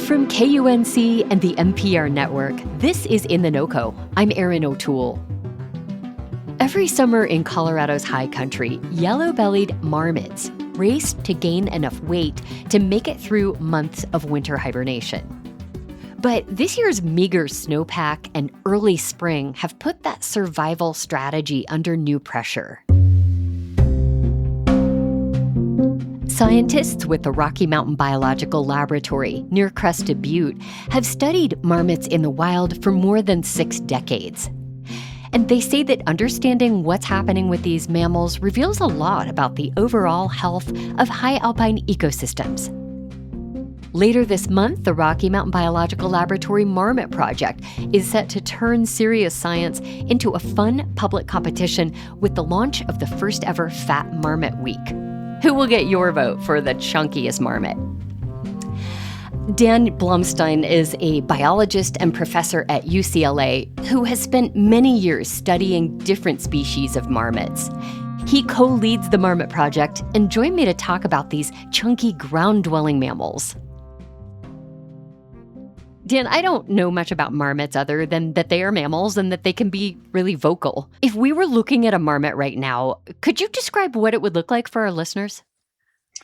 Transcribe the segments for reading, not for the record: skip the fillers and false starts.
From KUNC and the NPR network, this is In The NoCo. I'm Erin O'Toole. Every summer in Colorado's high country, yellow-bellied marmots race to gain enough weight to make it through months of winter hibernation. But this year's meager snowpack and early spring have put that survival strategy under new pressure. Scientists with the Rocky Mountain Biological Laboratory near Crested Butte have studied marmots in the wild for more than 6 decades. And they say that understanding what's happening with these mammals reveals a lot about the overall health of high alpine ecosystems. Later this month, the Rocky Mountain Biological Laboratory Marmot Project is set to turn serious science into a fun public competition with the launch of the first ever Fat Marmot Week. Who will get your vote for the chunkiest marmot? Dan Blumstein is a biologist and professor at UCLA who has spent many years studying different species of marmots. He co-leads the Marmot Project and joined me to talk about these chunky ground-dwelling mammals. Dan, I don't know much about marmots other than that they are mammals and that they can be really vocal. If we were looking at a marmot right now, could you describe what it would look like for our listeners?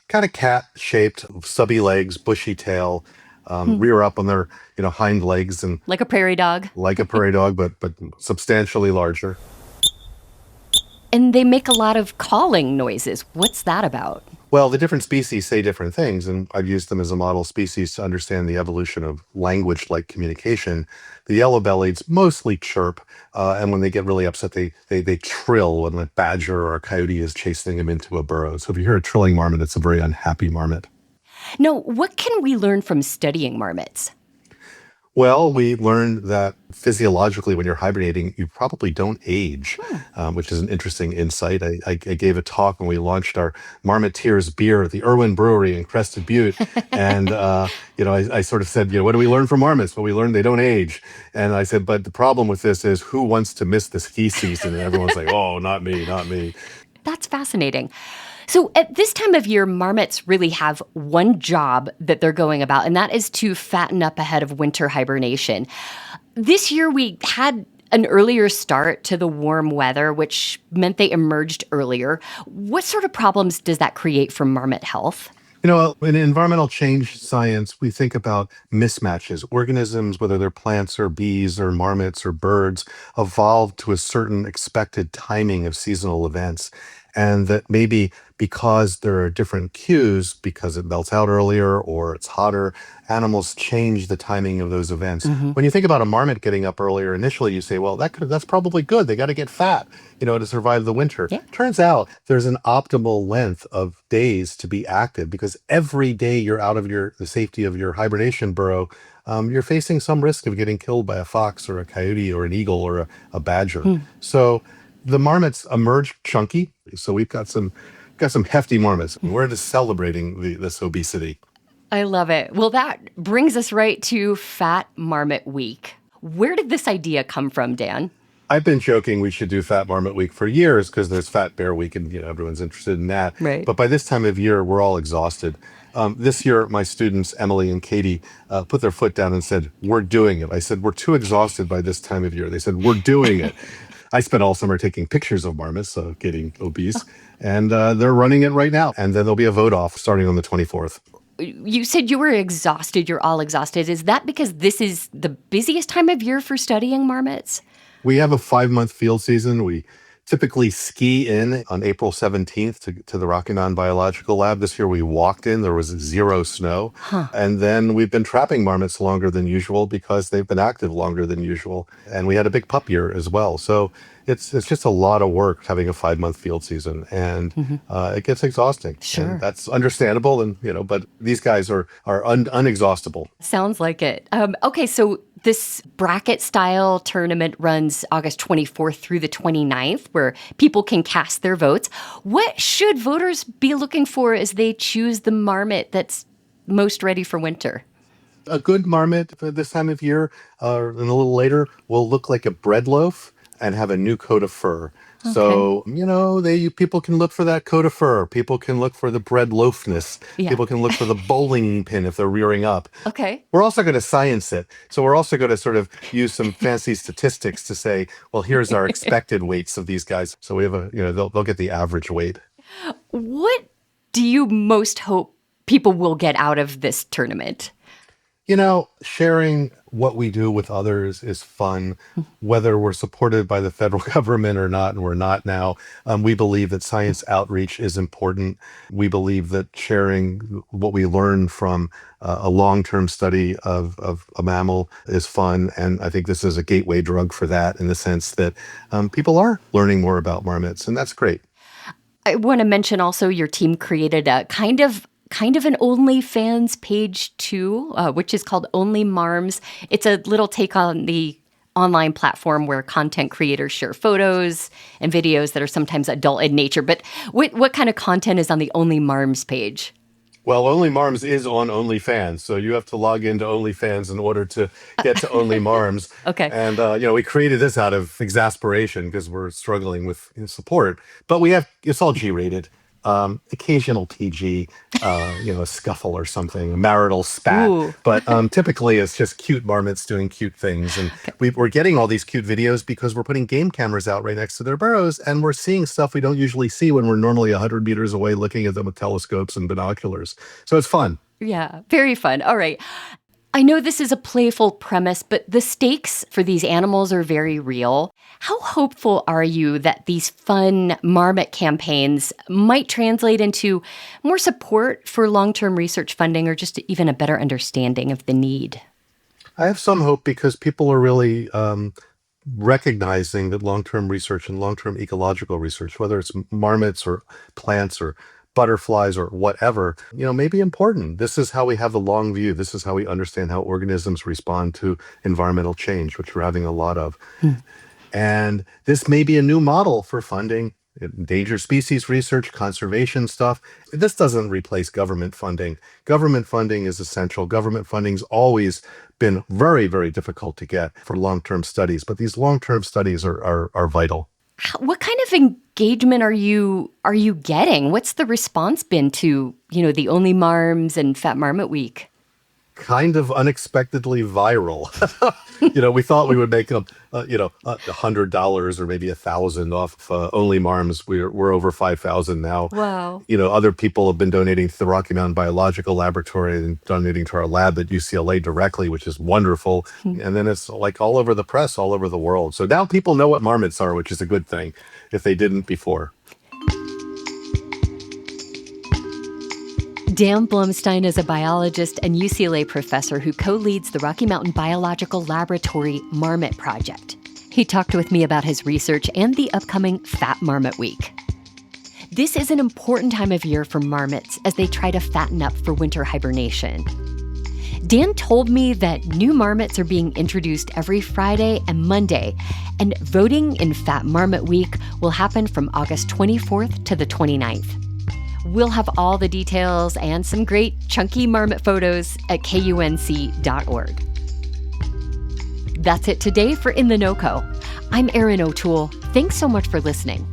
Kind of cat-shaped, stubby legs, bushy tail, rear up on their hind legs, and like a prairie dog. Like a prairie dog, but substantially larger. And they make a lot of calling noises. What's that about? Well, the different species say different things, and I've used them as a model species to understand the evolution of language-like communication. The yellow-bellieds mostly chirp, and when they get really upset, they trill when a badger or a coyote is chasing them into a burrow. So if you hear a trilling marmot, it's a very unhappy marmot. Now, what can we learn from studying marmots? Well, we learned that physiologically, when you're hibernating, you probably don't age, which is an interesting insight. I gave a talk when we launched our Marmoteers beer at the Irwin Brewery in Crested Butte. And, I sort of said, what do we learn from marmots? Well, we learned they don't age. And I said, but the problem with this is who wants to miss the ski season? And everyone's like, oh, not me, not me. That's fascinating. So at this time of year, marmots really have one job that they're going about, and that is to fatten up ahead of winter hibernation. This year, we had an earlier start to the warm weather, which meant they emerged earlier. What sort of problems does that create for marmot health? In environmental change science, we think about mismatches. Organisms, whether they're plants or bees or marmots or birds, evolve to a certain expected timing of seasonal events. And that maybe because there are different cues, because it melts out earlier or it's hotter, animals change the timing of those events. Mm-hmm. When you think about a marmot getting up earlier, initially you say, well, that's probably good. They got to get fat, to survive the winter. Yeah. Turns out there's an optimal length of days to be active because every day you're out of the safety of your hibernation burrow, you're facing some risk of getting killed by a fox or a coyote or an eagle or a badger. So the marmots emerge chunky. So we've got some hefty marmots. We're just celebrating this obesity. I love it. Well, that brings us right to Fat Marmot Week. Where did this idea come from, Dan? I've been joking we should do Fat Marmot Week for years because there's Fat Bear Week and everyone's interested in that. Right. But by this time of year, we're all exhausted. This year, my students, Emily and Katie, put their foot down and said, we're doing it. I said, we're too exhausted by this time of year. They said, we're doing it. I spent all summer taking pictures of marmots getting obese, and they're running it right now. And then there'll be a vote off starting on the 24th. You said you were exhausted. You're all exhausted. Is that because this is the busiest time of year for studying marmots? We have a 5-month field season. We typically ski in on April 17th to the Rocky Mountain Biological Lab. This year we walked in, there was 0 snow. And then we've been trapping marmots longer than usual because they've been active longer than usual. And we had a big pup year as well. So it's just a lot of work having a 5-month field season. And it gets exhausting. Sure. And that's understandable. And, but these guys are unexhaustible. Sounds like it. Okay, so this bracket-style tournament runs August 24th through the 29th, where people can cast their votes. What should voters be looking for as they choose the marmot that's most ready for winter? A good marmot for this time of year, and a little later, will look like a bread loaf and have a new coat of fur. Okay. So, people can look for that coat of fur. People can look for the bread loafness. Yeah. People can look for the bowling pin if they're rearing up. Okay. We're also going to science it. So we're also going to sort of use some fancy statistics to say, well, here's our expected weights of these guys. So we have they'll get the average weight. What do you most hope people will get out of this tournament? Sharing what we do with others is fun, whether we're supported by the federal government or not, and we're not now. We believe that science outreach is important. We believe that sharing what we learn from a long-term study of a mammal is fun. And I think this is a gateway drug for that in the sense that people are learning more about marmots, and that's great. I want to mention also your team created a kind of an OnlyFans page too, which is called Only Marms. It's a little take on the online platform where content creators share photos and videos that are sometimes adult in nature. But what kind of content is on the Only Marms page? Well, Only Marms is on OnlyFans, so you have to log into OnlyFans in order to get to Only Marms. Okay. And we created this out of exasperation because we're struggling with support. But it's all G-rated. Occasional TG, a scuffle or something, a marital spat. Ooh. But typically it's just cute marmots doing cute things. And we're getting all these cute videos because we're putting game cameras out right next to their burrows, and we're seeing stuff we don't usually see when we're normally 100 meters away looking at them with telescopes and binoculars. So it's fun. Yeah, very fun. All right. I know this is a playful premise, but the stakes for these animals are very real. How hopeful are you that these fun marmot campaigns might translate into more support for long-term research funding or just even a better understanding of the need? I have some hope because people are really recognizing that long-term research and long-term ecological research, whether it's marmots or plants or butterflies or whatever, may be important. This is how we have the long view. This is how we understand how organisms respond to environmental change, which we're having a lot of. And this may be a new model for funding endangered species research, conservation stuff. This doesn't replace government funding. Government funding is essential. Government funding's always been very, very difficult to get for long-term studies, but these long-term studies are vital. What kind of engagement are you getting? What's the response been to, the Only Marms and Fat Marmot Week? Kind of unexpectedly viral. We thought we would make $100 or maybe $1,000 off Only Marms. We're over 5,000 now. Wow. Other people have been donating to the Rocky Mountain Biological Laboratory and donating to our lab at UCLA directly, which is wonderful. And then it's like all over the press, all over the world. So now people know what marmots are, which is a good thing if they didn't before. Dan Blumstein is a biologist and UCLA professor who co-leads the Rocky Mountain Biological Laboratory Marmot Project. He talked with me about his research and the upcoming Fat Marmot Week. This is an important time of year for marmots as they try to fatten up for winter hibernation. Dan told me that new marmots are being introduced every Friday and Monday, and voting in Fat Marmot Week will happen from August 24th to the 29th. We'll have all the details and some great chunky marmot photos at KUNC.org. That's it today for In The NoCo. I'm Erin O'Toole. Thanks so much for listening.